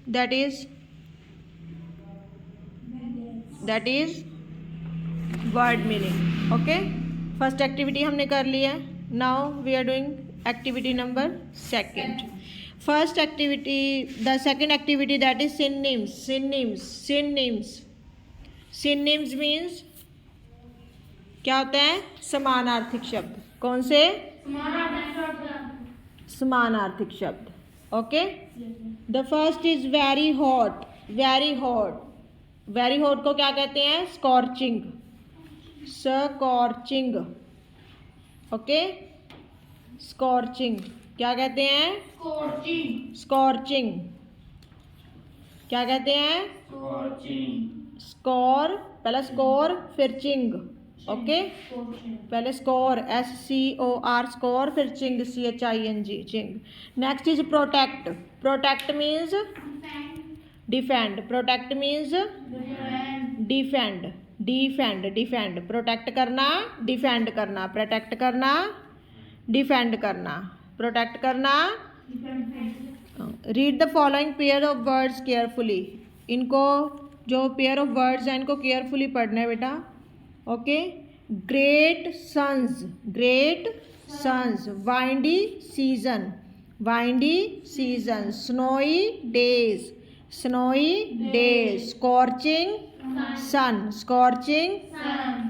that is word meaning. Okay, first activity हमने कर लिया है. Now we are doing activity number second. First activity, the second activity, that is synonyms. Synonyms means क्या होता है? समानार्थिक शब्द. कौन से? समानार्थिक शब्द. Okay, the first is very hot. Very hot को क्या कहते हैं? स्कॉर्चिंग. स्कॉर्चिंग. ओके, स्कॉर्चिंग क्या कहते हैं? स्कॉर्चिंग. क्या कहते हैं? स्कोर, पहला स्कोर फिर चिंग. ओके, पहले स्कोर SCOR स्कोर, फिर ching CHING ching. Next is protect. Protect means defend. Protect means defend. Protect करना, डिफेंड करना. प्रोटेक्ट करना, डिफेंड करना. प्रोटेक्ट करना. Read the following pair of words carefully. इनको जो पेयर ऑफ वर्ड्स हैं इनको केयरफुली पढ़ना है बेटा. Okay, great sons. Windy season. Snowy days. Scorching sun.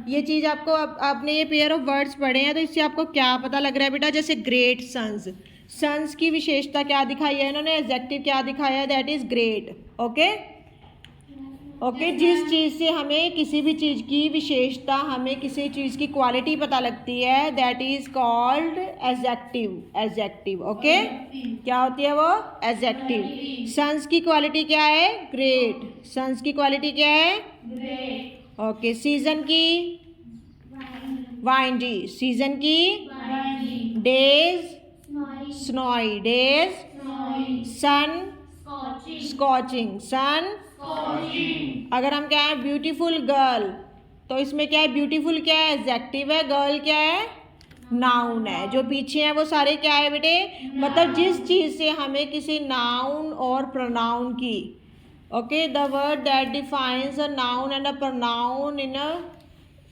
ये चीज़ आपको आपने ये पेयर ऑफ वर्ड्स पढ़े हैं तो इससे आपको क्या पता लग रहा है बेटा? जैसे ग्रेट सन्स की विशेषता क्या दिखाई है इन्होंने? एडजेक्टिव क्या दिखाया है? That is great. ओके, जिस चीज़ से हमें किसी भी चीज़ की विशेषता, हमें किसी चीज़ की क्वालिटी पता लगती है, that is called adjective. Okay, क्या होती है वो? एडजेक्टिव. सन्स की क्वालिटी क्या है? ग्रेट. सन्स की क्वालिटी क्या है? ग्रेट. ओके, सीजन की वाइंडी. सीजन की डेज स्नोई. सन स्कॉचिंग. अगर हम क्या है? ब्यूटीफुल गर्ल, तो इसमें क्या है? ब्यूटीफुल क्या है? एडजेक्टिव है. गर्ल क्या है? नाउन है. जो पीछे है वो सारे क्या है बेटे? मतलब जिस चीज़ से हमें किसी नाउन और प्रोनाउन की. Okay, the word that defines a noun and a pronoun in a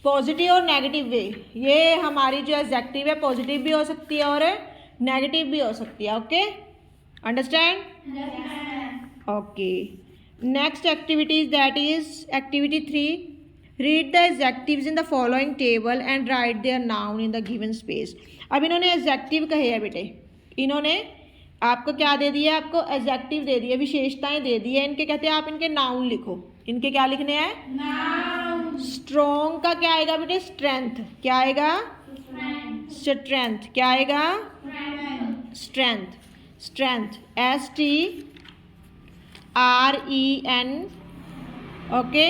positive और नेगेटिव वे. ये हमारी जो एडजेक्टिव है पॉजिटिव भी हो सकती है और नेगेटिव भी हो सकती है. Okay, understand? Okay, next activity that is activity 3. Read the adjectives in the following table and write their noun in the given space. अब इन्होंने एडजेक्टिव कहे हैं बेटे. इन्होंने आपको क्या दे दिया? आपको एडजेक्टिव दे दिए, विशेषताएं दे दी है. इनके कहते हैं आप इनके नाउन लिखो. इनके क्या लिखने हैं? नाउन. स्ट्रॉन्ग का क्या आएगा बेटे? स्ट्रेंथ. क्या आएगा? स्ट्रेंथ. क्या आएगा? Strength. STREN. Okay,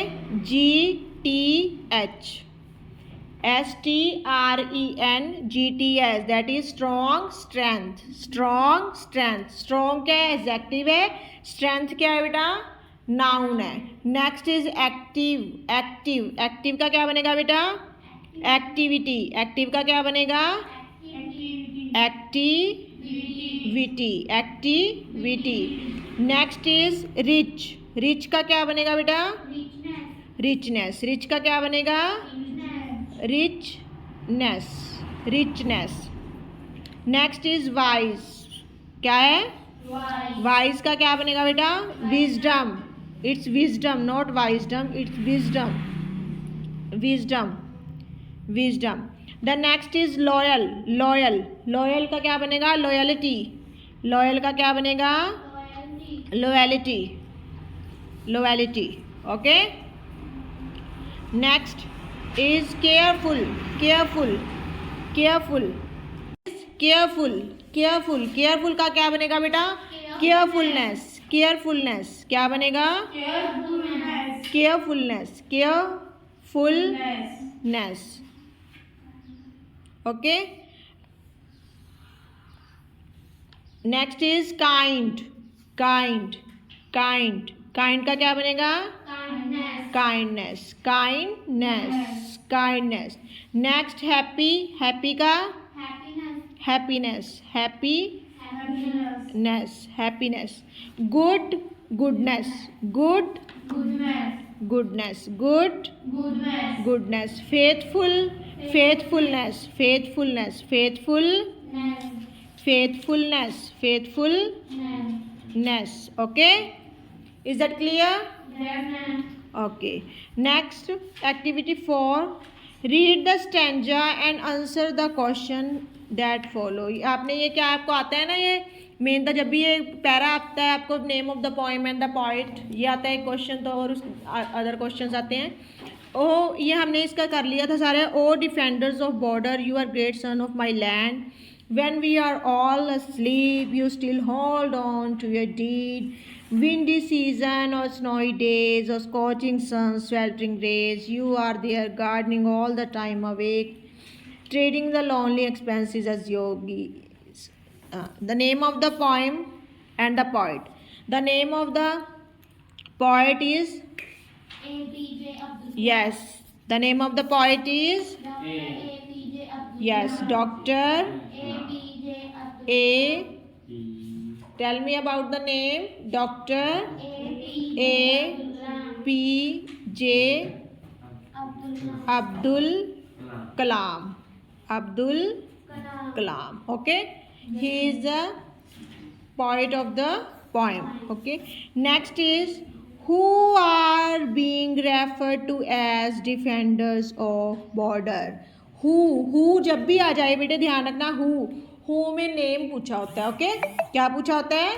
GTH. STRENGTH, that is strong. Strength. Strong क्या है? एडजेक्टिव है. स्ट्रेंथ क्या है बेटा? नाउन है. नेक्स्ट इज एक्टिव का क्या बनेगा बेटा? एक्टिविटी. एक्टिव का क्या बनेगा? एक्टिविटी. नेक्स्ट इज रिच का क्या बनेगा बेटा? रिचनेस. रिच का क्या बनेगा? रिचनेस. Next is wise. क्या है? वाइज का क्या बनेगा बेटा? Wisdom. It's wisdom, not wisdom. It's wisdom. The next is loyal का क्या बनेगा? लॉयल्टी. लॉयल का क्या बनेगा? Loyalty. Okay, next is careful का क्या बनेगा बेटा? केयरफुलनेस. क्या बनेगा? Carefulness. Okay, next is kind का क्या बनेगा? काइंडनेस. नेक्स्ट हैप्पी का happiness. Good goodness, good, goodness, goodness, good, goodness, goodness, faithful, faithfulness, faithfulness, faithful, ness, faithfulness, faithfulness. Okay, is that clear? yes, ma'am. Okay, next activity 4, read the stanza and answer the question that follow. आपने ये क्या आपको आता है ना, ये main था जब भी ये पैरा आता है आपको name of the poem and the poet ये आता है क्वेश्चन, तो और अदर क्वेश्चंस आते हैं। ओ ये हमने इसका कर लिया था सारे। Oh defenders of border you are great son of my land, when we are all asleep you still hold on to your deed, windy season or snowy days or scorching sun sweltering rays, you are there gardening all the time awake, trading the lonely expenses as yogis. The name of the poem and the poet. The name of the poet is APJ Abdul Kalam. yes, the name of the poet is Dr. APJ Abdul yes, Kalam. Dr. APJ Abdul A. Kalam. Tell me about the name. Dr. APJ A. Abdul Kalam. P. J. Abdul Kalam. Abdul Kalam. Abdul Kalam. Kalam. Okay. He is the poet of the poem. Okay. Next is who are being referred to as defenders of border. Who जब भी आ जाए बेटे ध्यान रखना, who में name पूछा होता है। ओके क्या पूछा होता है?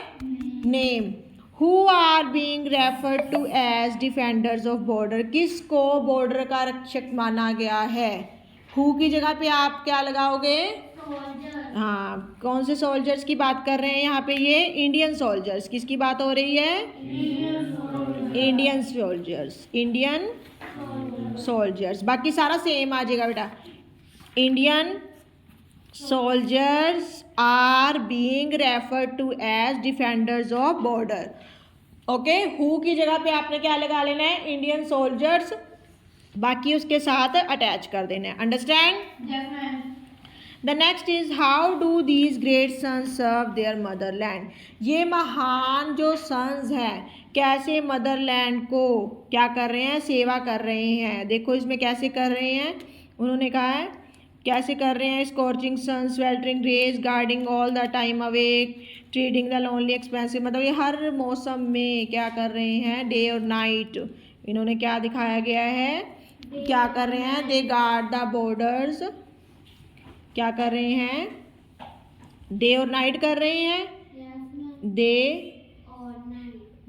Name. Who are being referred to as defenders of border, किसको बॉर्डर का रक्षक माना गया है? हु की जगह पे आप क्या लगाओगे? Soldier. हाँ, कौन से सोल्जर्स की बात कर रहे हैं यहाँ पे? ये इंडियन सोल्जर्स। किसकी बात हो रही है? Indian soldiers, Indian soldiers. बाकी सारा सेम आ जाएगा बेटा। Indian soldiers are being referred to as defenders of border. Okay who की जगह पे आपने क्या लगा लेना है? इंडियन सोल्जर्स, बाकी उसके साथ अटैच कर देना है। Understand? Yes, ma'am. The next is how do these great sons serve their motherland. ये महान जो सन्स हैं कैसे मदरलैंड को क्या कर रहे हैं? सेवा कर रहे हैं। देखो इसमें कैसे कर रहे हैं, उन्होंने कहा है कैसे कर रहे हैं? Scorching sun sweltering rays guarding all the time awake treading the lonely expensive. मतलब ये हर मौसम में क्या कर रहे हैं? डे और नाइट इन्होंने क्या दिखाया गया है? क्या कर रहे हैं? दे गार्ड द बॉर्डर्स। क्या कर रहे हैं? डे और नाइट कर रहे हैं। Yes, ma'am.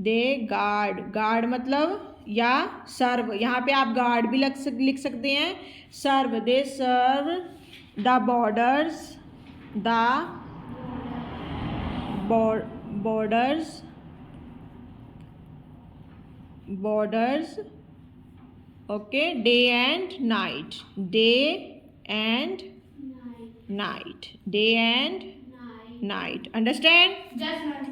दे गार्ड मतलब या सर्व, यहाँ पे आप गार्ड भी लिख सकते हैं। Serve, they serve the borders, the borders okay day and night, day and night, day and night. Understand? Yes, ma'am.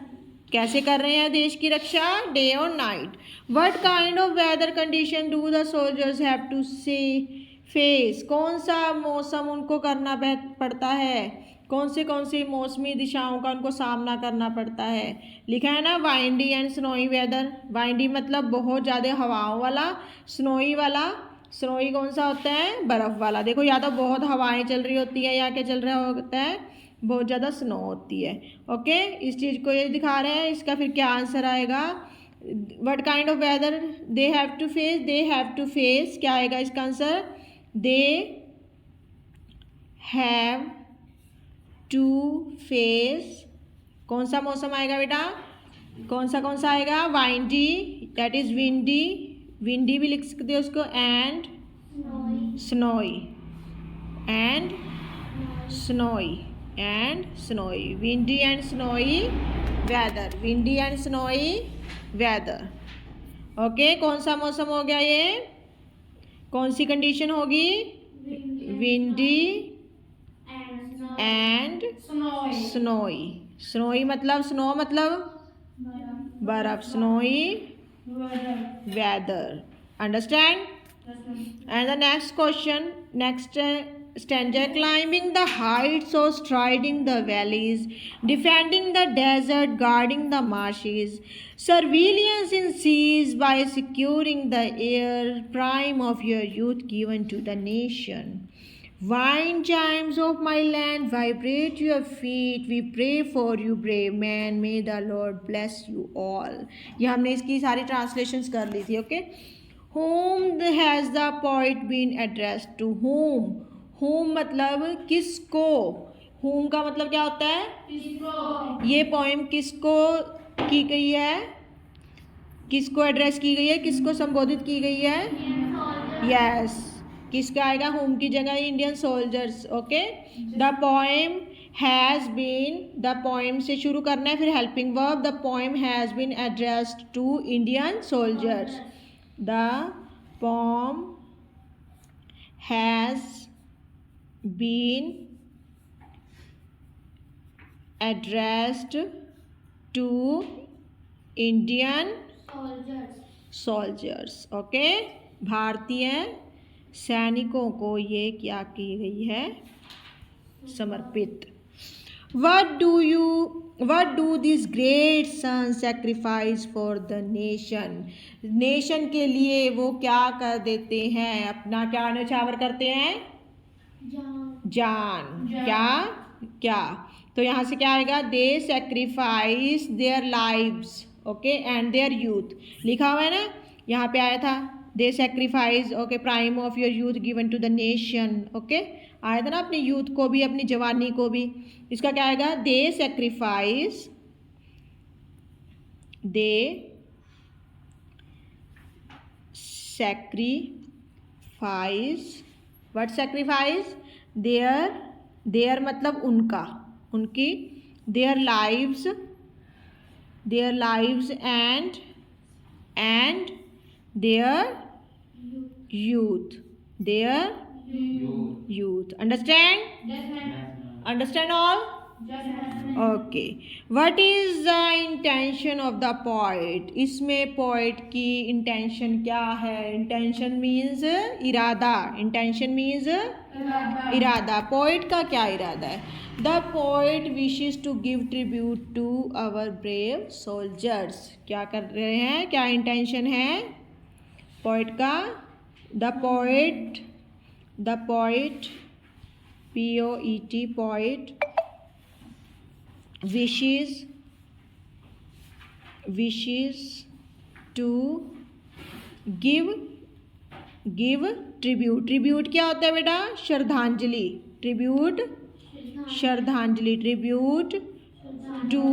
कैसे कर रहे हैं देश की रक्षा? डे और night. What kind of weather condition do the soldiers have to से face. कौन सा मौसम उनको करना पड़ता है? कौन सी मौसमी दिशाओं का उनको सामना करना पड़ता है? लिखा है ना windy and snowy weather. Windy मतलब बहुत ज़्यादा हवाओं वाला, स्नोई वाला, स्नोई कौन सा होता है? बर्फ़ वाला। देखो या तो बहुत हवाएं चल रही होती है या क्या चल रहा होता है? बहुत ज़्यादा स्नो होती है। ओके इस चीज़ को ये दिखा रहे हैं। इसका फिर क्या आंसर आएगा? What kind of weather they have to face, they have to face क्या आएगा इसका answer? They have to face कौन सा मौसम आएगा बेटा? कौन सा आएगा? Windy, that is windy, windy भी लिख सकते हो उसको, and snowy, and snowy, and snowy, windy and snowy weather, windy and snowy weather. Okay कौन सा मौसम हो गया ये? कौन सी कंडीशन होगी? Windy and snowy. स्नोई मतलब स्नो मतलब बर्फ, snowy weather. Understand? And the next question, next stanza climbing the heights और striding the valleys, defending the desert, guarding the marshes, surveillance in seas by securing the air, prime of your youth given to the nation. Wind chimes of my land, vibrate your feet. We pray for you, brave man. May the Lord bless you all. ये हमने इसकी सारी translations कर ली थी. Okay. Whom has the poet been addressed to? Whom? Whom मतलब किसको? Whom का मतलब क्या होता है? किसको? ये पोएम किसको की गई है? किसको एड्रेस की गई है? किसको संबोधित की गई है? यस. किसका आएगा होम की जगह? Indian soldiers. Okay. The poem has been, the poem से शुरू करना है, फिर helping verb. The poem has been addressed to Indian soldiers. The poem has been addressed to Indian soldiers. Okay. भारतीय सैनिकों को ये क्या की गई है? समर्पित. What do these great sons sacrifice for the nation? Nation के लिए वो क्या कर देते हैं? अपना क्या न्यौछावर करते हैं? जान. क्या? तो यहाँ से क्या आएगा? They sacrifice their lives. Okay. And their youth लिखा हुआ है ना, यहाँ पे आया था. They sacrifice. Okay. Prime of your youth given to the nation. Okay. आया था ना, अपनी यूथ को भी, अपनी जवानी को भी. इसका क्या आएगा? They sacrifice. They sacrifice. What sacrifice? Their मतलब उनका, उनकी. Their lives and their youth. Understand all? Okay. What is the intention of the poet? इसमें poet की intention क्या है? Intention means इरादा. Intention means इरादा. Poet का क्या इरादा है? The poet wishes to give tribute to our brave soldiers. क्या कर रहे हैं? क्या intention है poet का? The poet P-O-E-T, poet wishes to give tribute. Tribute क्या होता है बेटा? श्रद्धांजलि. Tribute to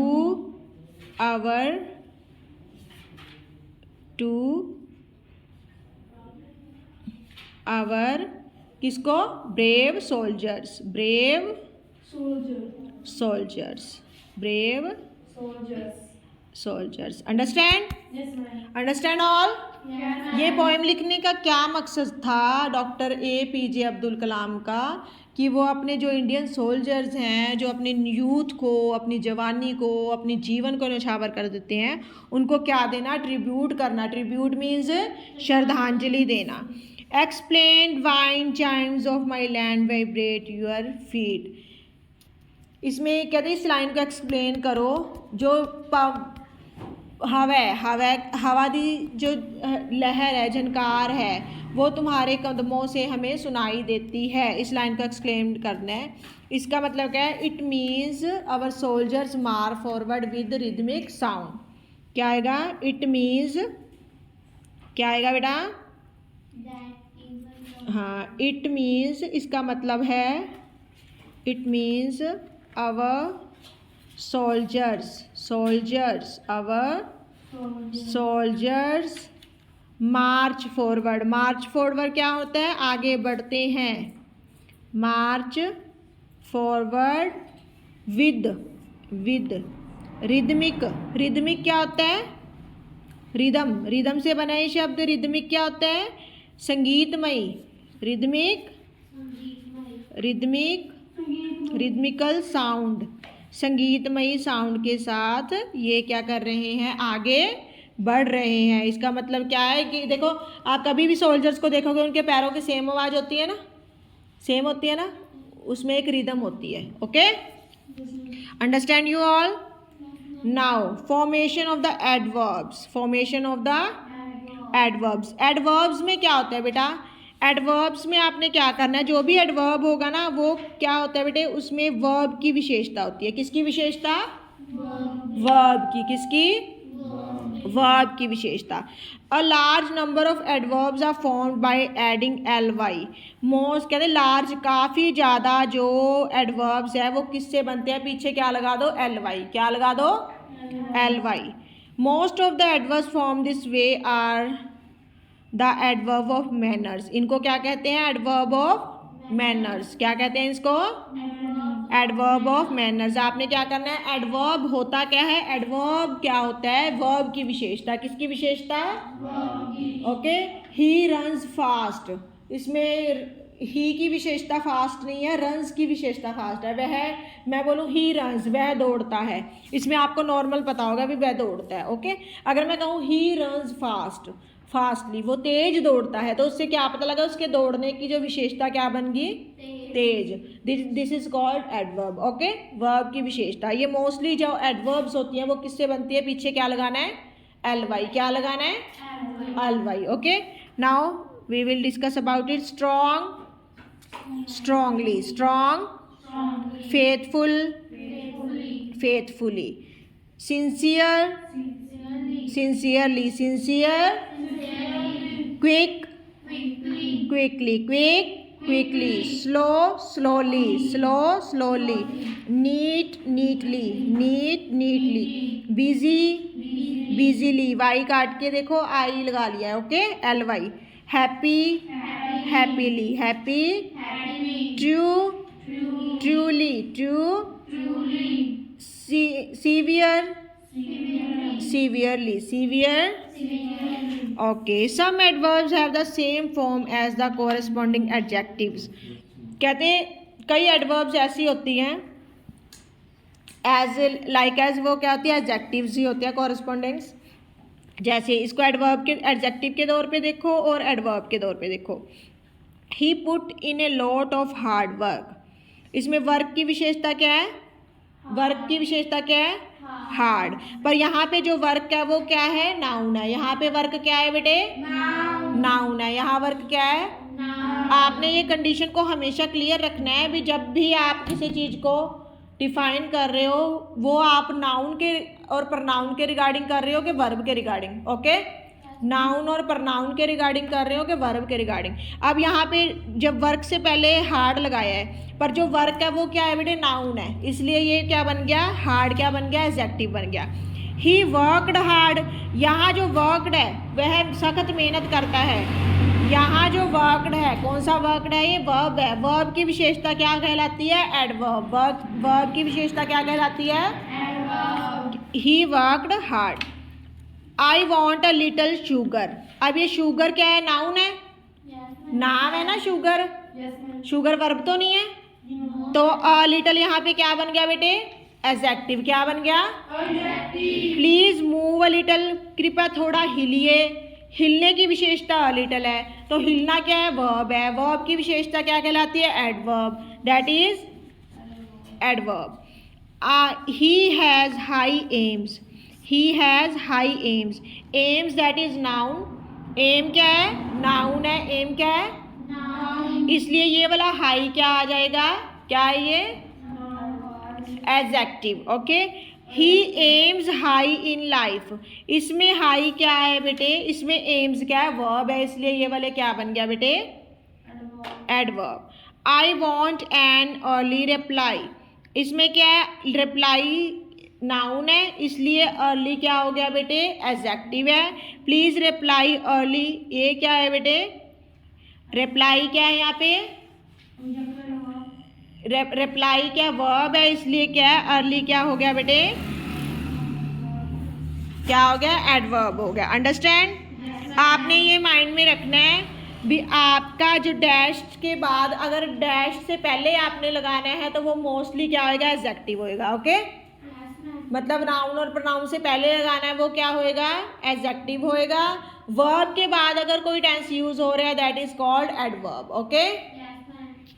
our किसको? Brave soldiers. Understand all? ये पोएम लिखने का क्या मकसद था डॉक्टर APJ अब्दुल कलाम का? कि वो अपने जो इंडियन सोल्जर्स हैं, जो अपने यूथ को, अपनी जवानी को, अपने जीवन को न्यौछावर कर देते हैं, उनको क्या देना? ट्रिब्यूट करना. ट्रिब्यूट मीन्स श्रद्धांजलि देना. Explained wind chimes of my land vibrate your feet. इसमें कहते हैं इस लाइन को एक्सप्लेन करो. जो हवा दी जो लहर है, झनकार है, वो तुम्हारे कदमों से हमें सुनाई देती है. इस लाइन को एक्सप्लेन करना है. इसका मतलब क्या है? It means our soldiers march forward with rhythmic sound. क्या आएगा? इट मीन्स क्या आएगा बेटा? हाँ. इट मीन्स इसका मतलब है, it means our soldiers march forward क्या होता है? आगे बढ़ते हैं. मार्च फॉरवर्ड विद रिदमिक क्या होता है? रिदम से बना ये शब्द. रिदमिक क्या होता है? संगीतमयी. Rhythmical sound. संगीतमयी साउंड के साथ ये क्या कर रहे हैं? आगे बढ़ रहे हैं. इसका मतलब क्या है कि देखो, आप कभी भी सोल्जर्स को देखोगे, उनके पैरों की सेम आवाज़ होती है ना, सेम होती है ना, उसमें एक रिदम होती है. Okay, understand you all. Now formation of the adverbs. Formation of the adverbs. Adverbs में क्या होता है बेटा? एडवर्ब्स में आपने क्या करना है, जो भी एडवर्ब होगा ना वो क्या होता है बेटे, उसमें वर्ब की विशेषता होती है. किसकी विशेषता? वर्ब की. किसकी? वर्ब की विशेषता. A large number of adverbs are formed by adding ly. Most कहते हैं लार्ज, काफ़ी ज़्यादा जो एडवर्ब्स है वो किससे बनते हैं? पीछे क्या लगा दो? ly. क्या लगा दो? ly. Most of the adverbs form this way are the adverb of manners. इनको क्या कहते हैं? Adverb of manners. क्या कहते हैं इसको? Adverb of manners. आपने क्या करना है? एडवर्ब होता क्या है? एडवर्ब क्या होता है? वर्ब की विशेषता. किसकी विशेषता? ओके. He runs fast. इसमें ही की विशेषता फास्ट नहीं है, रन्स की विशेषता फास्ट है. वह, मैं बोलूँ ही रन्स, वह दौड़ता है, इसमें आपको नॉर्मल पता होगा भी वह दौड़ता है. ओके. अगर मैं कहूँ ही रन्स फास्ट, फास्टली, वो तेज दौड़ता है, तो उससे क्या पता लगा? उसके दौड़ने की जो विशेषता क्या बन गई? तेज. This is called adverb. Okay, verb की विशेषता. ये मोस्टली जो एडवर्ब्स होती हैं वो किससे बनती है? पीछे क्या लगाना है? ly. क्या लगाना है? ly. Okay. Now we will discuss about it. Strong, strongly. Strong, faithful, faithfully. Sincere, sincerely. Sincere. Quick, quickly. Quick, quickly. Slow, slowly. Slow, slowly. Neat, neatly. Neat, neatly. Busy, busily. Y काट के देखो, I लगा लिया है. Okay, ly. Happy, happily. Happy. True, truly. True. Severe, severely. Severe. Okay. Some adverbs have the same form as the corresponding adjectives. कहते हैं कई adverbs ऐसी होती हैं एज लाइक एज, वो क्या होती है? एडजेक्टिव्स ही होते हैं, कोरस्पॉन्डिंग्स. जैसे इसको एडवर्ब के, एडजेक्टिव के तौर पे देखो और एडवर्ब के तौर पे देखो. He put in a lot of hard work. इसमें वर्क की विशेषता क्या है? वर्क की विशेषता क्या है? हार्ड. पर यहाँ पे जो वर्क है वो क्या है? नाउन है. यहाँ पे वर्क क्या है बेटे? नाउन है. यहाँ वर्क क्या है? आपने ये कंडीशन को हमेशा क्लियर रखना है भी, जब भी आप किसी चीज़ को डिफाइन कर रहे हो वो आप नाउन के और प्रनाउन के रिगार्डिंग कर रहे हो कि वर्ब के रिगार्डिंग. ओके. नाउन और प्रनाउन के रिगार्डिंग कर रहे हो कि वर्ब के रिगार्डिंग. अब यहाँ पे जब वर्क से पहले हार्ड लगाया है, पर जो वर्क है वो क्या है बेटे? नाउन है. इसलिए ये क्या बन गया? हार्ड. क्या बन गया? एडजेक्टिव बन गया. He worked hard. यहाँ जो वर्कड है वह सख्त मेहनत करता है. यहाँ जो वर्कड है, कौन सा वर्कड है? ये वर्ब है. वर्ब की विशेषता क्या कहलाती है? एडवर्ब. वर्ब की विशेषता क्या कहलाती है? He worked hard. I want a little sugar. अब ये शुगर क्या है? नाउन है. नाम है ना शुगर. शुगर वर्ब तो नहीं है. तो अ लिटल यहाँ पे क्या बन गया बेटे? एडजेक्टिव. क्या बन गया? Please move a little. कृपया थोड़ा हिलिए. हिलने की विशेषता अ लिटल है, तो हिलना क्या है? वर्ब है. वर्ब की विशेषता क्या कहलाती है? Adverb. That is adverb. He has high aims. He has high aims. Aims that is noun. Aim क्या है? नाउन है. एम क्या है? इसलिए ये वाला हाई क्या आ जाएगा? क्या है ये? Adjective. Okay. He AIIMS high in life. इसमें हाई क्या है बेटे? इसमें एम्स क्या है? वर्ब है. इसलिए ये वाले क्या बन गया बेटे? Adverb. I want an early reply. इसमें क्या है? रिप्लाई नाउन है, इसलिए अर्ली क्या हो गया बेटे? एडजेक्टिव है. Please reply early. ये क्या है बेटे? रिप्लाई क्या है यहाँ पे? रिप्लाई क्या? वर्ब है. इसलिए क्या है? अर्ली क्या हो गया बेटे? क्या हो गया? एडवर्ब हो गया. अंडरस्टैंड? आपने ये माइंड में रखना है भी, आपका जो डैश के बाद अगर डैश से पहले आपने लगाना है तो वो मोस्टली क्या होएगा? एडजेक्टिव होएगा. ओके. मतलब नाउन और प्रोनाउन से पहले लगाना है वो क्या होएगा? एडजेक्टिव होएगा. वर्ब के बाद अगर कोई टेंस यूज हो रहा है that is called adverb. Okay.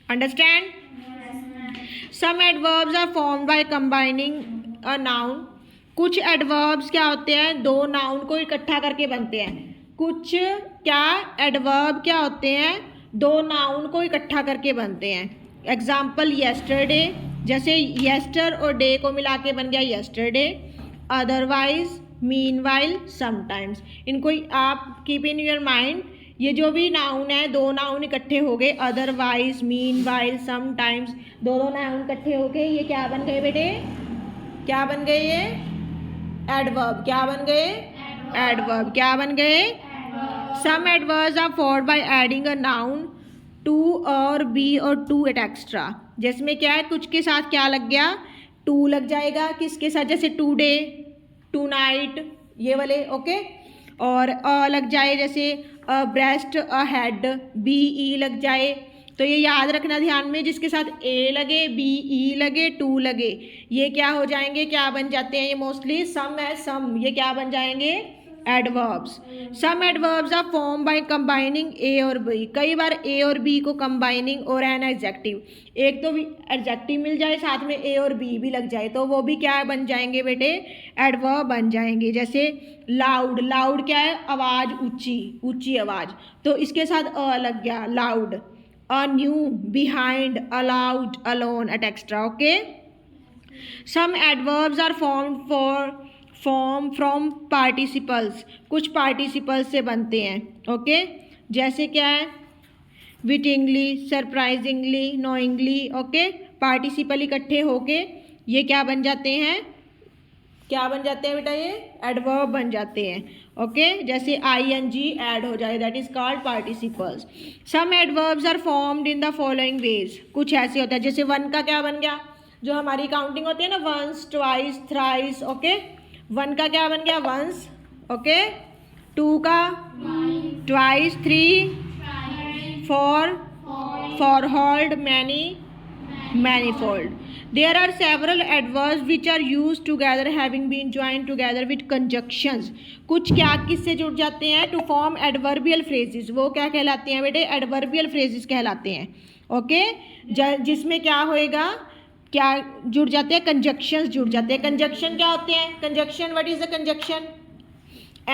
Understand? Some adverbs are formed by combining a noun. कुछ एडवर्ब्स क्या होते हैं, दो नाउन को इकट्ठा करके बनते हैं। कुछ क्या एडवर्ब क्या होते हैं, दो नाउन को इकट्ठा करके बनते हैं। एग्जाम्पल यस्टरडे, जैसे यस्टर और डे को मिला के बन गया यस्टरडे। Otherwise, meanwhile, sometimes. इनको आप कीप इन योर माइंड, ये जो भी नाउन है, दो नाउन इकट्ठे हो गए, अदरवाइज, मीनवाइल, समटाइम्स, दो नाउन इकट्ठे हो गए, ये क्या बन गए बेटे, क्या बन गए ये एडवर्ब। क्या बन गए एडवर्ब। क्या बन गए? Some adverbs are formed by adding a noun to और बी और टू एट एक्स्ट्रा। जिसमें क्या है, कुछ के साथ क्या लग गया, टू लग जाएगा। किसके साथ, जैसे टुडे, टू नाइट, ये वाले, ओके। और अ लग जाए, जैसे abreast, ahead, B E लग जाए। तो ये याद रखना ध्यान में, जिसके साथ ए लगे, बी ई लगे, टू लगे, ये क्या हो जाएंगे, क्या बन जाते हैं, ये मोस्टली सम है, सम, ये क्या बन जाएंगे, adverbs. Some adverbs are form by combining A और बी। कई बार ए और बी को कंबाइनिंग और एन एडजेक्टिव, एक तो एडजेक्टिव मिल जाए साथ में ए और बी भी लग जाए, तो वो भी क्या बन जाएंगे बेटे, एडवर्ब बन जाएंगे। जैसे लाउड, लाउड क्या है, आवाज़ ऊंची, ऊंची आवाज़, तो इसके साथ अ लग गया, loud. Anew, behind, aloud, alone, at extra, okay. Some adverbs are form from participles. कुछ पार्टिसिपल्स से बनते हैं, ओके। जैसे क्या है, wittingly, surprisingly, knowingly, okay. Participle इकट्ठे होके ये क्या बन जाते हैं, क्या बन जाते हैं बेटा, ये एडवर्ब बन जाते हैं, ओके। जैसे ing ऐड हो जाए, that is called participles. Some adverbs are formed in the following ways. कुछ ऐसे होता है, जैसे वन का क्या बन गया, जो हमारी काउंटिंग होती है ना, once, twice, thrice, okay. One का क्या बन गया, वंस, ओके। टू का twice, three fourfold, many, manifold. There are several adverbs which are used together having been joined together with conjunctions. कुछ क्या किससे जुड़ जाते हैं, to form adverbial phrases। वो क्या कहलाते हैं बेटे, adverbial phrases कहलाते हैं, ओके। जिसमें क्या होएगा, क्या जुड़ जाते हैं, conjunctions जुड़ जाते हैं। conjunction क्या होते हैं, conjunction, what is the conjunction,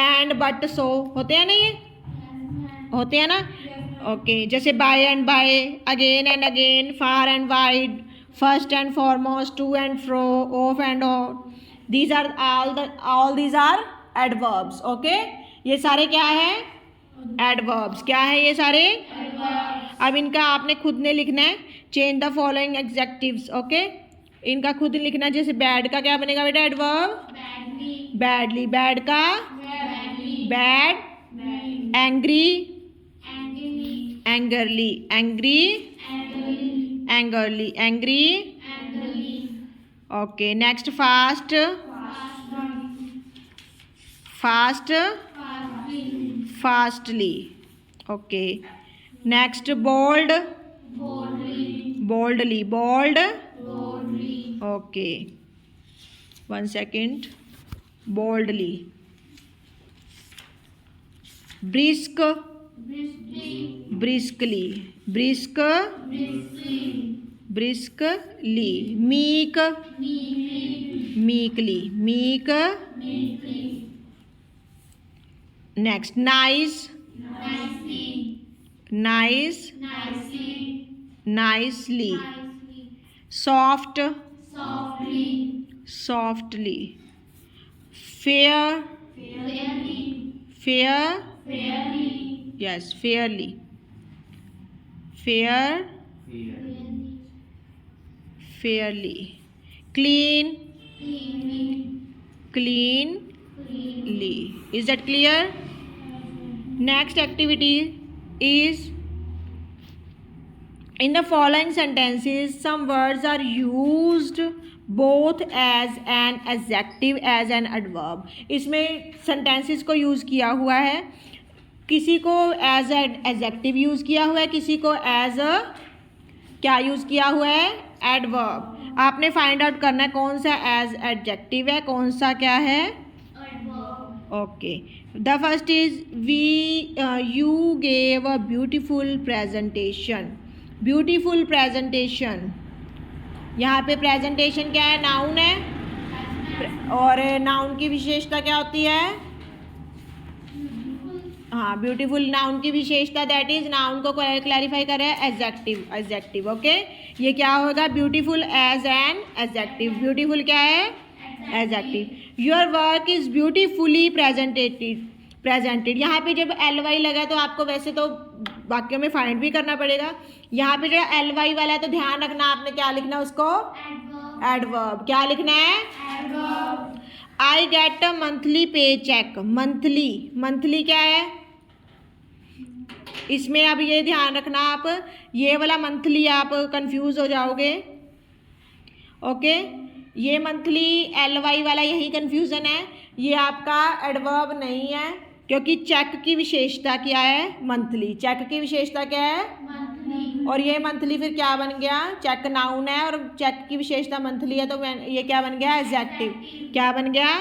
and, but, so होते हैं ना, ये होते हैं ना, ओके। जैसे by and by, again and again, far and wide, first and foremost, to and fro, off and on, these are all these are adverbs, okay। ये सारे क्या है, adverbs। क्या है ये सारे, अब इनका आपने खुद ने लिखना है, change the following adjectives, okay। इनका खुद लिखना है। जैसे बैड का क्या बनेगा बेटा, एडवर्ब, बैडली, बैड का bad, angry, angrily, angry, angrily, angry, okay. Next fast, fast, fastly, okay. Next bold, boldly, bold, okay. 1 second, boldly. Brisk, briskly, brisk, briskly. Meek, meekly, meek. Next nice, nice, nicely. Soft, softly. Fair, fair, yes, fairly, fair, fairly. Clean, cleanly. Is that clear? Next activity is, in the following sentences some words are used both as an adjective as an adverb. इसमें sentences को use किया हुआ है, किसी को as an adjective use किया हुआ है, किसी को एज अ क्या यूज़ किया हुआ है, एडवर्ब। आपने फाइंड आउट करना है कौन सा एज एडजेक्टिव है, कौन सा क्या है, okay. The first is we, you gave a beautiful presentation. Beautiful presentation, यहाँ पे प्रेजेंटेशन क्या है, नाउन है, और नाउन की विशेषता क्या होती है, हाँ ब्यूटीफुल नाउन की विशेषता दैट इज, नाउन को क्लैरिफाई कर रहे हैं एडजेक्टिव, एडजेक्टिव ओके। ये क्या होगा, beautiful as an adjective, beautiful क्या है, adjective. Your work is beautifully presented, यहाँ पे जब LY लगा तो आपको वैसे तो वाक्यों में फाइंड भी करना पड़ेगा, यहाँ पे जो LY वाला है तो ध्यान रखना आपने क्या लिखना है उसको, एडवर्ब, क्या लिखना है, आई गेट अ मंथली पे चेक, मंथली, मंथली क्या है, इसमें अब ये ध्यान रखना आप, ये वाला मंथली आप कंफ्यूज हो जाओगे ओके। ये मंथली LY वाला यही कंफ्यूजन है, ये आपका एडवर्ब नहीं है, क्योंकि चेक की विशेषता क्या है, मंथली, चेक की विशेषता क्या है, मंथली, और ये मंथली फिर क्या बन गया, चेक नाउन है और चेक की विशेषता मंथली है, तो ये क्या बन गया, एडजेक्टिव, क्या बन गया,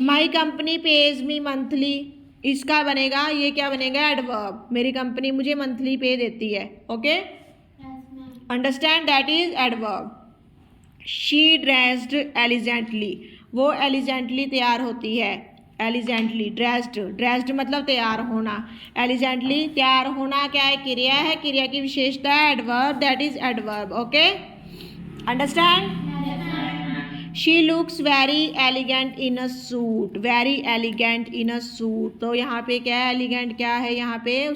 my company page me monthly, इसका बनेगा, ये क्या बनेगा, एडवर्ब, मेरी कंपनी मुझे मंथली पे देती है okay, understand, that is adverb. She dressed elegantly, वो एलिजेंटली तैयार होती है, एलिजेंटली, ड्रेस्ड, ड्रेस्ड मतलब तैयार होना, एलिजेंटली तैयार होना क्या है, क्रिया है, क्रिया की विशेषता है adverb, that is adverb okay, understand. She looks very elegant in a suit, very elegant in a suit, तो यहाँ पे क्या है, एलिगेंट क्या है, यहाँ पे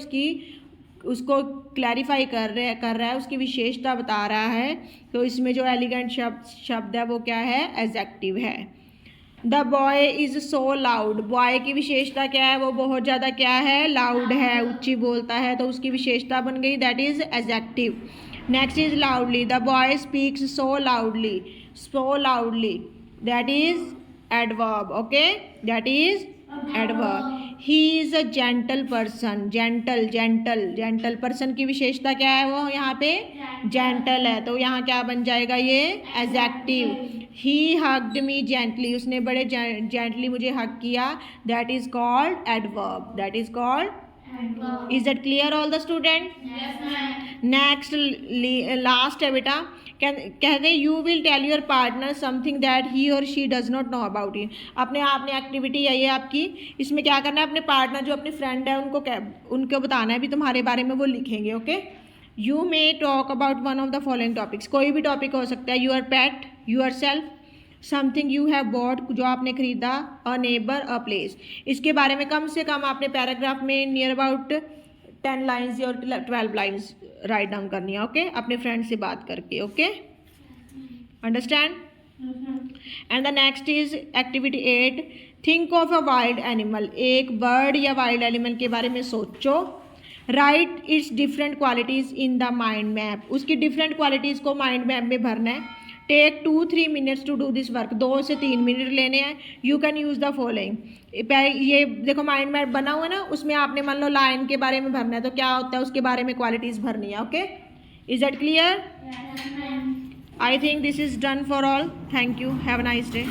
उसको क्लैरिफाई कर रहा है, उसकी विशेषता बता रहा है, तो इसमें जो एलिगेंट शब्द है वो क्या है, एडजेक्टिव है। The boy is so loud, boy की विशेषता क्या है, वो बहुत ज़्यादा क्या है, लाउड है, ऊंची बोलता है, तो उसकी विशेषता बन गई, that is adjective. Next is loudly, the boy speaks so loudly, so loudly, that is adverb okay, that is adverb. He is a gentle person, gentle, gentle, gentle person की विशेषता क्या है, वो यहाँ पे जेंटल है, तो यहाँ क्या बन जाएगा, ये adjective. He hugged me gently, उसने बड़े जेंटली मुझे हग किया, that is called adverb, that is called, is that clear all the student. Next last है बेटा, कहते हैं you will tell your partner something that he और she does not know about you, अपने आपने activity है ये आपकी, इसमें क्या करना है, अपने पार्टनर जो अपनी फ्रेंड है उनको बताना है भी तुम्हारे बारे में वो लिखेंगे okay. You may talk about one of the following topics, कोई भी टॉपिक हो सकता है, your pet, yourself, something you have bought, जो आपने खरीदा, अ नेबर, अ प्लेस, इसके बारे में कम से कम आपने पैराग्राफ में नियर अबाउट 10 लाइन्स और 12 लाइन्स राइट डाउन करनी है ओके, अपने फ्रेंड से बात करके okay, understand. And the next is activity 8, think of a wild animal, एक बर्ड या वाइल्ड एनिमल के बारे में सोचो, write its different qualities in the mind map, उसकी डिफरेंट क्वालिटीज़ को माइंड मैप में भरना है। Take 2-3 minutes to do this work, 2 से 3 मिनट लेने हैं। You can use the following, ये देखो माइंड मैप बना हुआ है ना, उसमें आपने मान लो लाइन के बारे में भरना है, तो क्या होता है उसके बारे में क्वालिटीज़ भरनी है okay, is that clear. I think this is done for all, thank you, have a nice day.